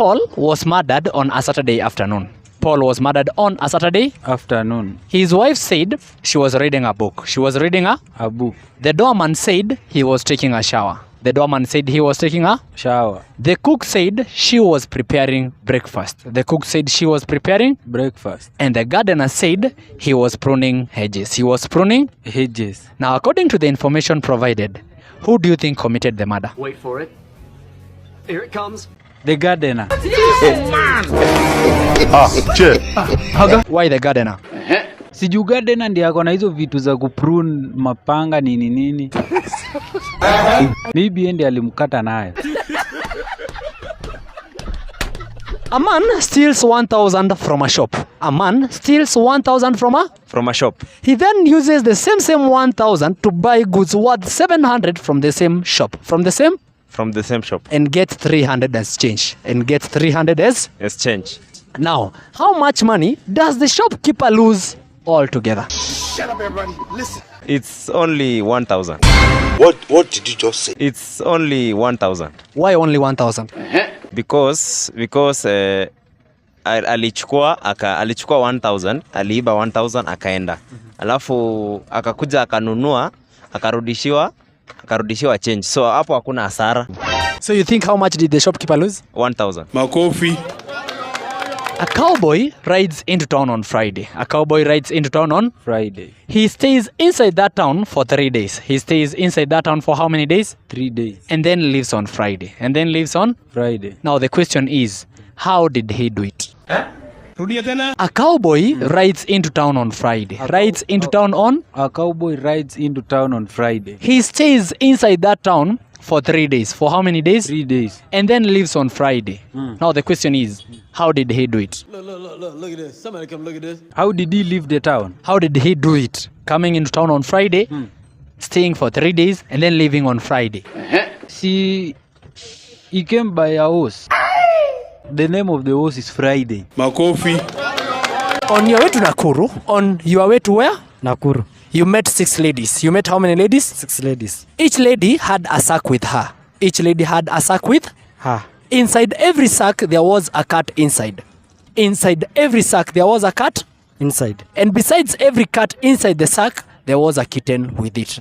Paul was murdered on a Saturday afternoon. Paul was murdered on a Saturday afternoon. His wife said she was reading a book. She was reading a book. The doorman said he was taking a shower. The doorman said he was taking a shower. The cook said she was preparing breakfast. The cook said she was preparing breakfast. And the gardener said he was pruning hedges. He was pruning hedges. Now, according to the information provided, who do you think committed the murder? Wait for it. Here it comes. The gardener. Oh, man! Why the gardener? Siju gardener ndiye ako na hizo vitu za kuprune mapanga nini. Maybe ndiye alimkata naye. A man steals 1,000 from a shop. A man steals 1,000 from a shop. He then uses the same 1,000 to buy goods worth 700 from the same shop. From the same shop. And gets 300 as change. As change. Now, how much money does the shopkeeper lose altogether? Shut up, everybody. Listen. It's only 1,000. What did you just say? It's only 1,000. Why only 1,000? Because alichukua 1,000, aliiba 1,000 akaenda. Alafu akakuja akanunua, akarudishiwa change. So hapo hakuna hasara. So you think how much did the shopkeeper lose? 1,000. Makofi. A cowboy rides into town on Friday. He stays inside that town for 3 days. He stays inside that town for how many days? 3 days. And then leaves on Friday. Now the question is, how did he do it? A cowboy rides into town on Friday. A cowboy rides into town on Friday. He stays inside that town for 3 days. For how many days? 3 days. And then leaves on Friday. Now the question is, how did he do it? Look at this. Somebody come look at this. How did he leave the town? How did he do it? Coming into town on Friday, staying for 3 days, and then leaving on Friday. He came by a horse. The name of the horse is Friday. Makofi. On your way to Nakuru, on your way to where? Nakuru. You met 6 ladies. You met how many ladies? 6 ladies. Each lady had a sack with her. Inside every sack, there was a cat inside. Inside. And besides every cat inside the sack, there was a kitten with it.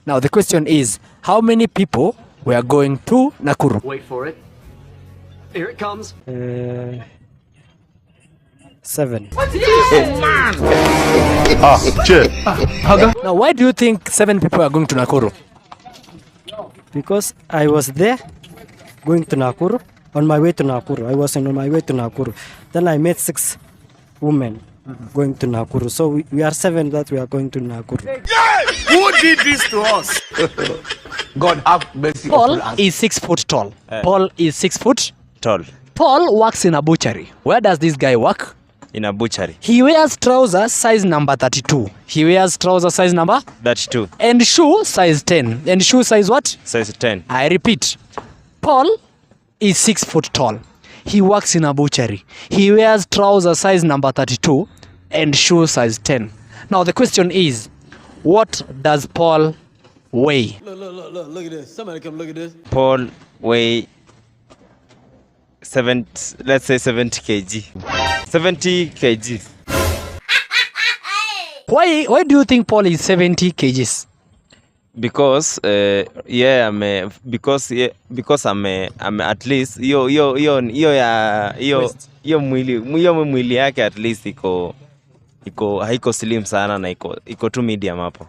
Now the question is, how many people were going to Nakuru? Wait for it. Here it comes. 7. Oh, man! Now, why do you think 7 people are going to Nakuru? Because I was there going to Nakuru, on my way to Nakuru. Then I met 6 women going to Nakuru. So we are 7 that we are going to Nakuru. Who did this to us? God have mercy. Paul is 6 foot tall. Tall. Paul works in a butchery. Where does this guy work? In a butchery. He wears trousers size number 32. 32. And shoe size 10. And shoe size what? Size 10. I repeat. Paul is 6 foot tall. He works in a butchery. He wears trousers size number 32 and shoe size 10. Now the question is, what does Paul weigh? Look at this. Somebody come look at this. Paul weigh 70 kg. 70 kg. Why do you think Paul is 70 kgs? Because I'm at least yo mwili yake at least iko haiko slim sana na iko tu medium hapo.